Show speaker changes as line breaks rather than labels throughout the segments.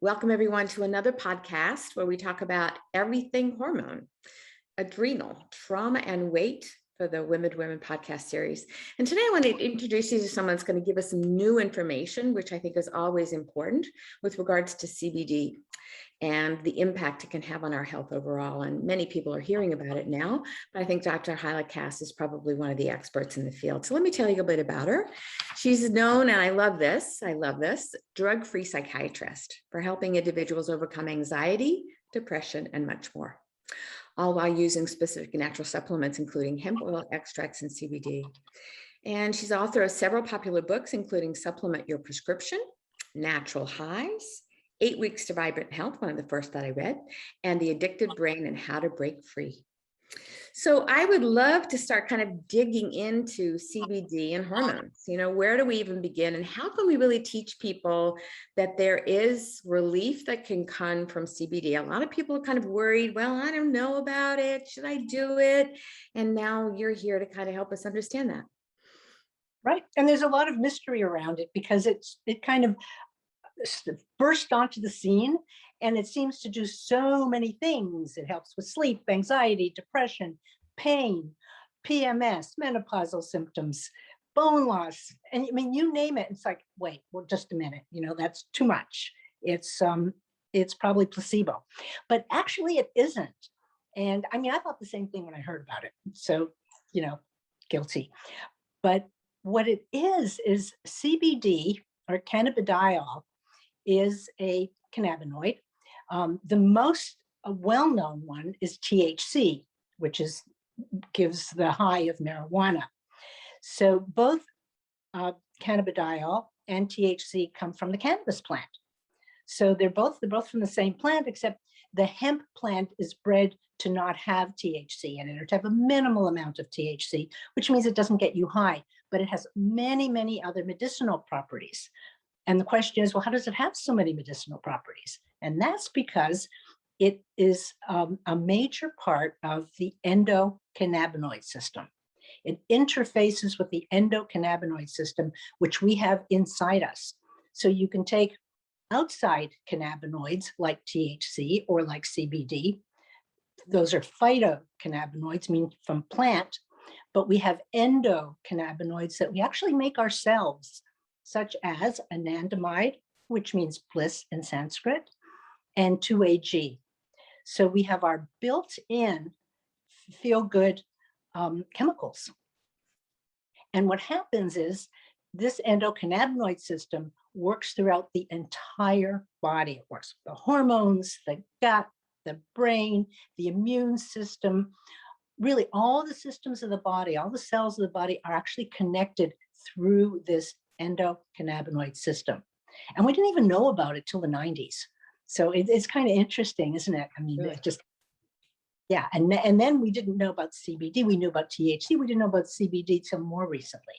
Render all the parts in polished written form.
Welcome everyone to another podcast where we talk about everything hormone, adrenal, trauma, and weight for the Women to Women podcast series. And today I want to introduce you to someone that's going to give us some new information, which I think is always important with regards to CBD and the impact it can have on our health overall. And many people are hearing about it now, but I think Dr. Hyla Cass is probably one of the experts in the field. So let me tell you a bit about her. She's known, and I love this, drug-free psychiatrist for helping individuals overcome anxiety, depression, and much more, all while using specific natural supplements, including hemp oil extracts and CBD. And she's author of several popular books, including Supplement Your Prescription, Natural Highs, 8 Weeks to Vibrant Health, one of the first that I read, and The Addicted Brain and How to Break Free. So I would love to start kind of digging into CBD and hormones. You know, where do we even begin, and how can we really teach people that there is relief that can come from CBD? A lot of people are kind of worried, well, I don't know about it. Should I do it? And now you're here to kind of help us understand that.
Right. And there's a lot of mystery around it because it kind of burst onto the scene, and it seems to do so many things. It helps with sleep, anxiety, depression, pain, PMS, menopausal symptoms, bone loss. And I mean, you name it. It's like, wait, well, just a minute, that's too much. It's probably placebo, but actually it isn't. And I mean, I thought the same thing when I heard about it. So, guilty. But what it is CBD, or cannabidiol, is a cannabinoid. The most well-known one is THC, which gives the high of marijuana. So both cannabidiol and THC come from the cannabis plant. So they're both from the same plant, except the hemp plant is bred to not have THC in it, or to have a minimal amount of THC, which means it doesn't get you high, but it has many, many other medicinal properties. And the question is, well, how does it have so many medicinal properties? And that's because it is a major part of the endocannabinoid system. It interfaces with the endocannabinoid system, which we have inside us. So you can take outside cannabinoids like THC or like CBD. Those are phytocannabinoids, mean from plant, but we have endocannabinoids that we actually make ourselves, such as anandamide, which means bliss in Sanskrit, and 2-AG. So we have our built-in feel-good chemicals. And what happens is this endocannabinoid system works throughout the entire body. It works with the hormones, the gut, the brain, the immune system. Really, all the systems of the body, all the cells of the body are actually connected through this endocannabinoid system. And we didn't even know about it till the 90s. So it's kind of interesting, isn't it? I mean, really? Yeah. And then we didn't know about CBD. We knew about THC. We didn't know about CBD till more recently.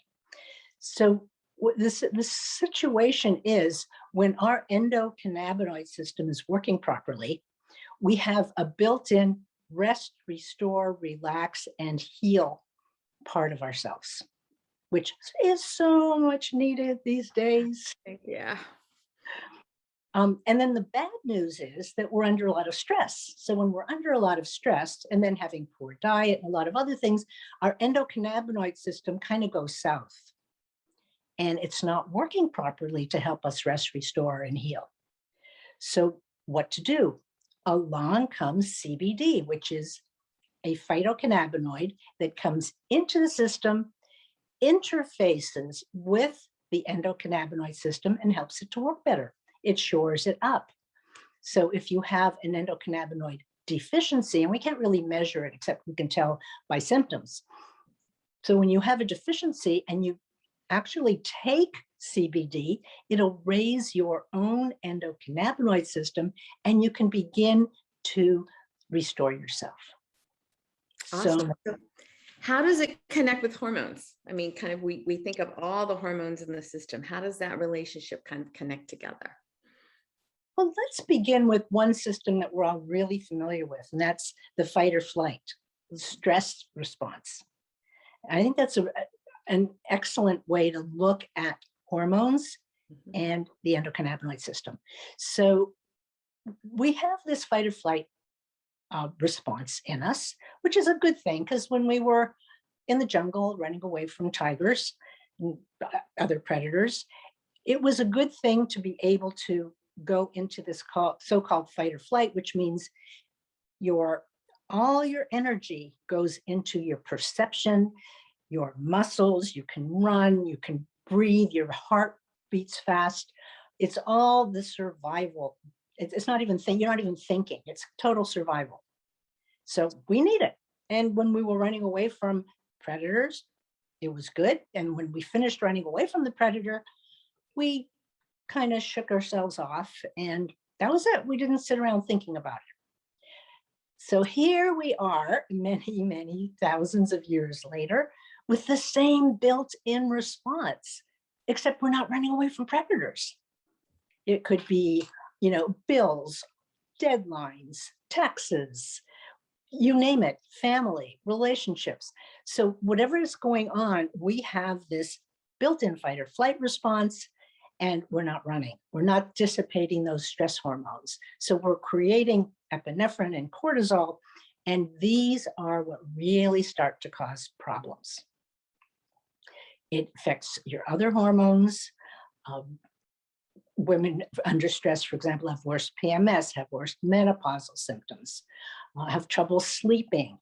So what this situation is, when our endocannabinoid system is working properly, we have a built-in rest, restore, relax, and heal part of ourselves, which is so much needed these days.
Yeah.
And then the bad news is that we're under a lot of stress. So when we're under a lot of stress, and then having poor diet and a lot of other things, our endocannabinoid system kind of goes south. And it's not working properly to help us rest, restore, and heal. So what to do? Along comes CBD, which is a phytocannabinoid that comes into the system, interfaces with the endocannabinoid system, and helps it to work better. It shores it up. So if you have an endocannabinoid deficiency, and we can't really measure it except we can tell by symptoms. So when you have a deficiency and you actually take CBD, it'll raise your own endocannabinoid system, and you can begin to restore yourself.
Awesome. So how does it connect with hormones? I mean, kind of, we think of all the hormones in the system. How does that relationship kind of connect together?
Well, let's begin with one system that we're all really familiar with, and that's the fight or flight, stress response. I think that's an excellent way to look at hormones and the endocannabinoid system. So we have this fight or flight response in us, which is a good thing, because when we were in the jungle running away from tigers and other predators, it was a good thing to be able to go into this so-called fight or flight, which means all your energy goes into your perception, your muscles. You can run, you can breathe, your heart beats fast. It's all the survival. It's not even you're not even thinking. It's total survival. So we need it. And when we were running away from predators, it was good. And when we finished running away from the predator, we kind of shook ourselves off, and that was it. We didn't sit around thinking about it. So here we are, many, many thousands of years later, with the same built-in response, except we're not running away from predators. It could be, bills, deadlines, taxes, you name it, family, relationships. So whatever is going on, we have this built-in fight or flight response, and we're not running. We're not dissipating those stress hormones. So we're creating epinephrine and cortisol, and these are what really start to cause problems. It affects your other hormones. Women under stress, for example, have worse PMS, have worse menopausal symptoms, have trouble sleeping.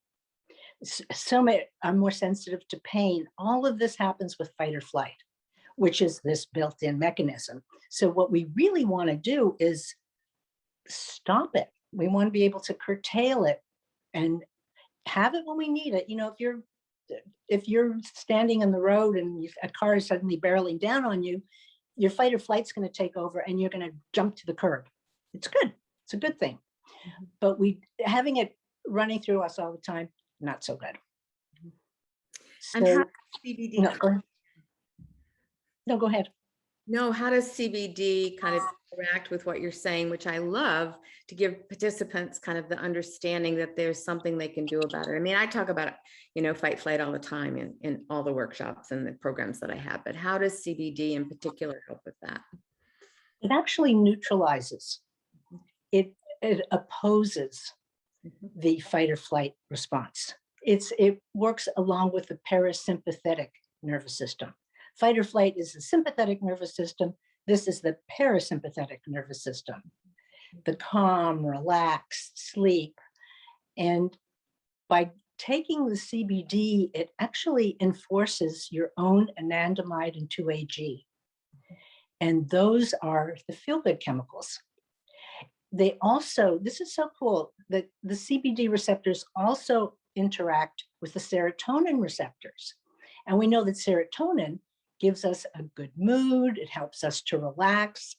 So many are more sensitive to pain. All of this happens with fight or flight, which is this built-in mechanism. So what we really want to do is stop it. We want to be able to curtail it and have it when we need it. If you're standing in the road and a car is suddenly barreling down on you, your fight or flight's going to take over and you're going to jump to the curb. It's good. It's a good thing. Mm-hmm. But having it running through us all the time, not so good.
And how CBD?
No, go ahead. No, go ahead.
No, how does CBD kind of interact with what you're saying, which I love, to give participants kind of the understanding that there's something they can do about it? I mean, I talk about, fight flight all the time in all the workshops and the programs that I have, but how does CBD in particular help with that?
It actually neutralizes. It opposes the fight or flight response. It works along with the parasympathetic nervous system. Fight or flight is the sympathetic nervous system. This is the parasympathetic nervous system. The calm, relaxed sleep. And by taking the CBD, it actually enforces your own anandamide and 2-AG. And those are the feel-good chemicals. They also, this is so cool, that the CBD receptors also interact with the serotonin receptors. And we know that serotonin gives us a good mood. It helps us to relax.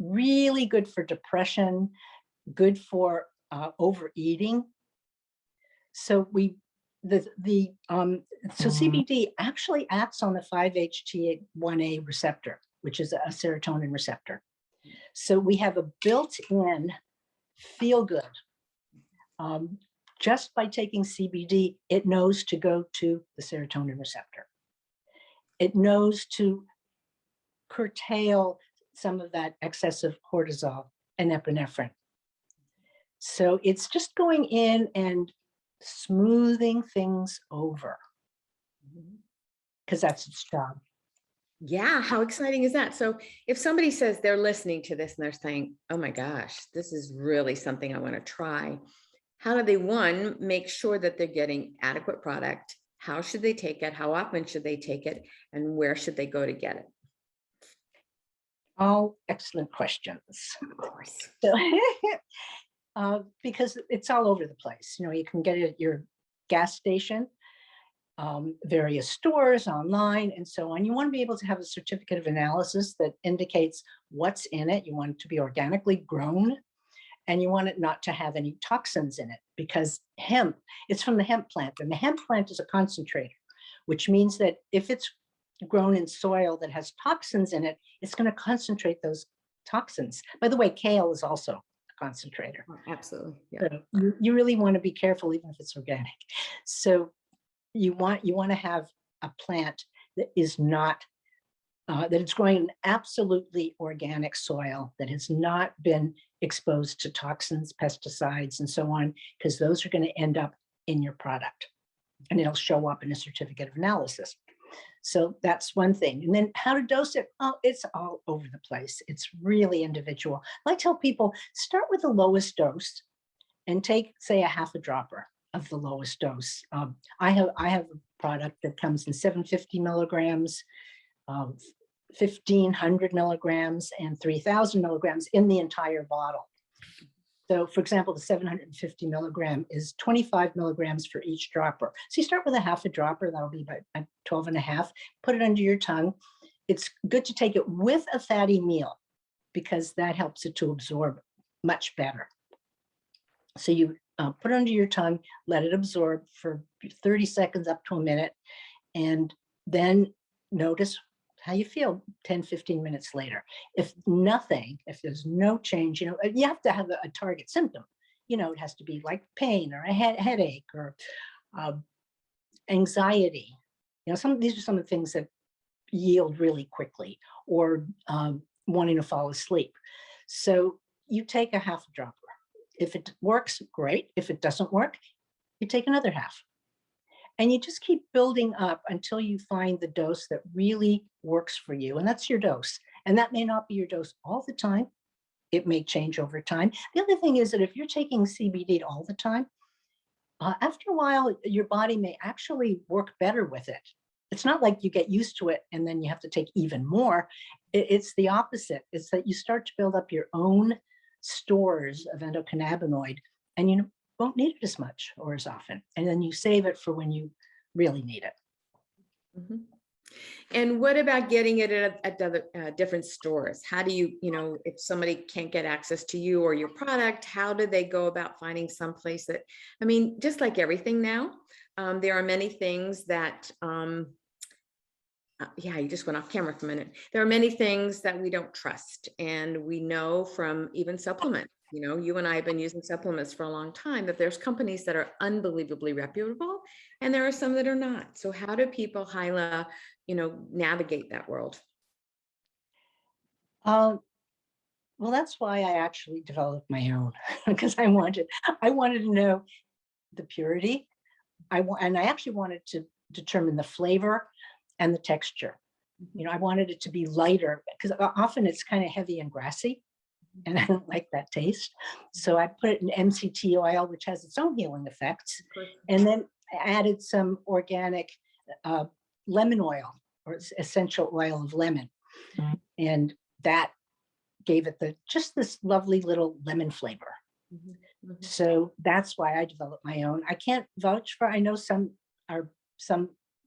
Really good for depression, good for overeating. So CBD actually acts on the 5-HT1A receptor, which is a serotonin receptor. So we have a built-in feel good. Just by taking CBD, it knows to go to the serotonin receptor. It knows to curtail some of that excessive cortisol and epinephrine. So it's just going in and smoothing things over, because that's its job.
Yeah, how exciting is that? So if somebody says they're listening to this and they're saying, oh my gosh, this is really something I want to try, how do they, one, make sure that they're getting adequate product? How should they take it? How often should they take it? And where should they go to get it?
All excellent questions.
Of course.
So, because it's all over the place. You can get it at your gas station, various stores, online, and so on. You want to be able to have a certificate of analysis that indicates what's in it. You want it to be organically grown, and you want it not to have any toxins in it, because hemp, it's from the hemp plant, and the hemp plant is a concentrator, which means that if it's grown in soil that has toxins in it, it's going to concentrate those toxins. By the way, kale is also a concentrator.
Oh, absolutely. Yeah.
So you really want to be careful, even if it's organic. So you want to have a plant that is not that it's growing in absolutely organic soil, that has not been exposed to toxins, pesticides, and so on, because those are going to end up in your product and it'll show up in a certificate of analysis. So that's one thing. And then how to dose it? Oh, it's all over the place. It's really individual. I tell people, start with the lowest dose and take, say, a half a dropper of the lowest dose. I have a product that comes in 750 milligrams, 1,500 milligrams, and 3,000 milligrams in the entire bottle. So for example, the 750 milligram is 25 milligrams for each dropper. So you start with a half a dropper, that'll be about 12 and a half, put it under your tongue. It's good to take it with a fatty meal because that helps it to absorb much better. So you put it under your tongue, let it absorb for 30 seconds up to a minute, and then notice how you feel 10, 15 minutes later. If there's no change, you have to have a target symptom. It has to be like pain or a headache or anxiety. These are some of the things that yield really quickly, or wanting to fall asleep. So you take a half a dropper. If it works, great. If it doesn't work, you take another half. And you just keep building up until you find the dose that really works for you. And that's your dose. And that may not be your dose all the time. It may change over time. The other thing is that if you're taking CBD all the time, after a while, your body may actually work better with it. It's not like you get used to it and then you have to take even more. It's the opposite. It's that you start to build up your own stores of endocannabinoid, and you won't need it as much or as often. And then you save it for when you really need it.
Mm-hmm. And what about getting it at different stores? How do you, if somebody can't get access to you or your product, how do they go about finding someplace that, just like everything now, there are many things that, you just went off camera for a minute. There are many things that we don't trust. And we know from even supplements, you and I have been using supplements for a long time, that there's companies that are unbelievably reputable and there are some that are not. So how do people, Hyla, navigate that world?
Well, that's why I actually developed my own, because I wanted to know the purity. And I actually wanted to determine the flavor and the texture. I wanted it to be lighter because often it's kind of heavy and grassy and I don't like that taste. So I put it in MCT oil, which has its own healing effects. And then I added some organic lemon oil, or essential oil of lemon. And that gave it just this lovely little lemon flavor. So that's why I developed my own. I can't vouch for, I know some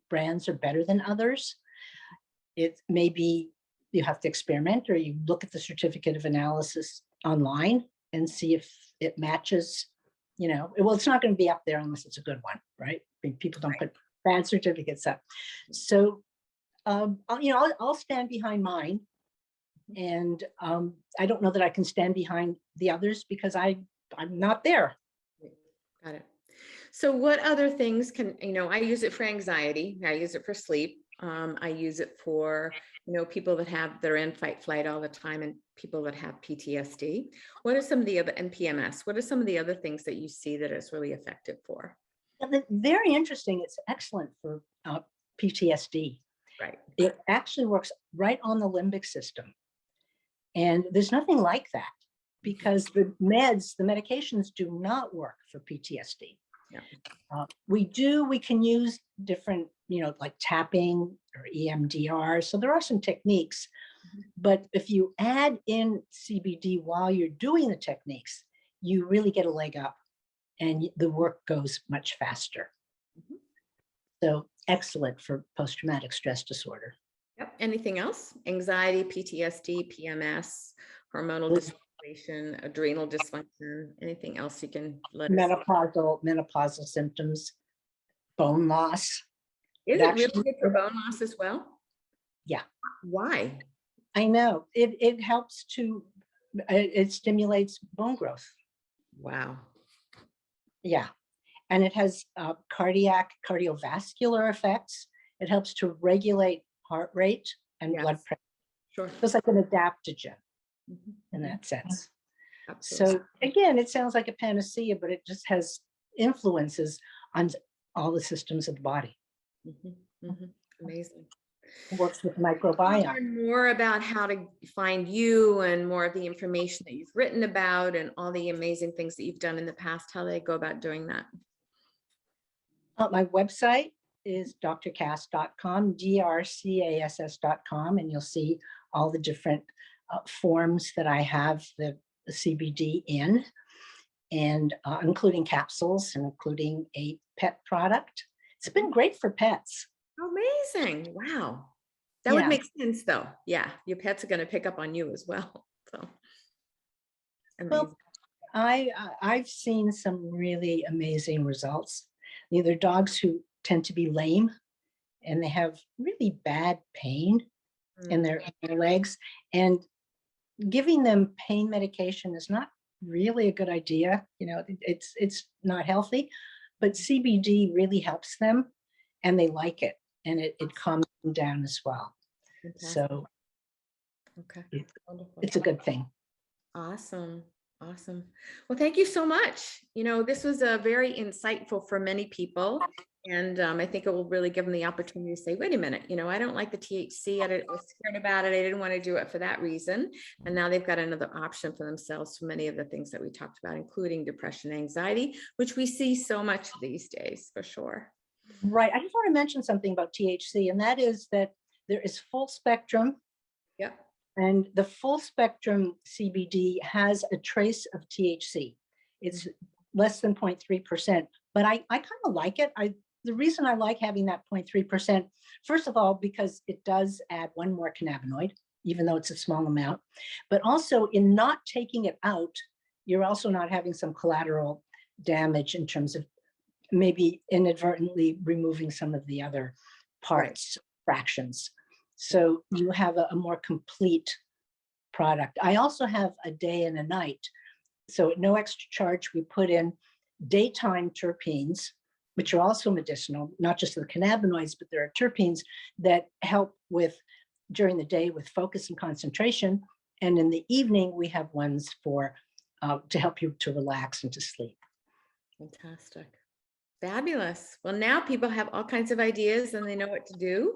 brands are better than others. It may be you have to experiment, or you look at the certificate of analysis online and see if it matches, well, it's not going to be up there unless it's a good one, right? People don't put bad certificates up. So, I'll stand behind mine. And I don't know that I can stand behind the others because I'm not there.
Got it. So what other things can, I use it for anxiety. I use it for sleep. I use it for, people that are in fight flight all the time and people that have PTSD. What are some of the other, and PMS, what are some of the other things that you see that it's really effective for?
Very interesting. It's excellent for PTSD.
Right.
It actually works right on the limbic system. And there's nothing like that because the medications do not work for PTSD. Yeah. We can use different, like tapping or EMDR. So there are some techniques, but if you add in CBD while you're doing the techniques, you really get a leg up and the work goes much faster. So excellent for post-traumatic stress disorder.
Yep. Anything else? Anxiety, PTSD, PMS, hormonal dysregulation, adrenal dysfunction, anything else you can let us know?
Menopausal symptoms, bone loss.
Is it really good for bone loss as well?
Yeah.
Why?
I know. It helps it stimulates bone growth.
Wow.
Yeah. And it has cardiovascular effects. It helps to regulate heart rate and blood pressure. Sure. It's like an adaptogen in that sense.
Absolutely.
So again, it sounds like a panacea, but it just has influences on all the systems of the body.
Amazing.
It works with
We'll
microbiome.
learn more about how to find you and more of the information that you've written about and all the amazing things that you've done in the past, how they go about doing that.
My website is drcass.com, drcass.com, and you'll see all the different forms that I have the CBD in, and including capsules and including a pet product. It's been great for pets.
Amazing. Wow. That would make sense though. Yeah. Your pets are going to pick up on you as well. So amazing.
Well, I've seen some really amazing results. These are dogs who tend to be lame and they have really bad pain in their legs, and giving them pain medication is not really a good idea. You know, it's not healthy, but CBD really helps them and they like it, and it calms them down as well.
Fantastic.
So
okay. Wonderful.
It's a good thing.
Awesome. Awesome. Well, thank you so much. You know, this was a very insightful for many people. And I think it will really give them the opportunity to say, wait a minute, you know, I don't like the THC. I was scared about it. I didn't want to do it for that reason. And now they've got another option for themselves for many of the things that we talked about, including depression, anxiety, which we see so much these days, for sure.
Right. I just want to mention something about THC, and that is that there is full spectrum.
Yeah.
And the full spectrum CBD has a trace of THC. It's less than 0.3%, but I kind of like it. The reason I like having that 0.3%, first of all, because it does add one more cannabinoid, even though it's a small amount, but also in not taking it out, you're also not having some collateral damage in terms of maybe inadvertently removing some of the other parts, fractions. So you have a more complete product. I also have a day and a night. So at no extra charge, we put in daytime terpenes, which are also medicinal, not just the cannabinoids, but there are terpenes that help with during the day with focus and concentration. And in the evening, we have ones for to help you to relax and to sleep.
Fantastic. Fabulous. Well, now people have all kinds of ideas and they know what to do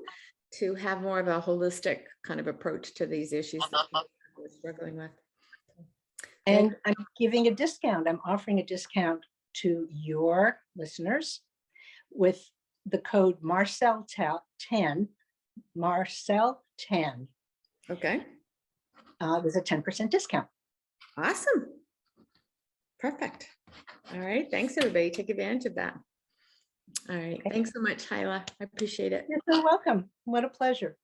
to have more of a holistic kind of approach to these issues that people are struggling with.
And I'm giving a discount. I'm offering a discount to your listeners with the code Marcelle 10, Marcelle 10.
Okay.
There's a 10% discount.
Awesome. Perfect. All right. Thanks, everybody. Take advantage of that. All right. Okay. Thanks so much, Hyla. I appreciate it.
You're so welcome. What a pleasure.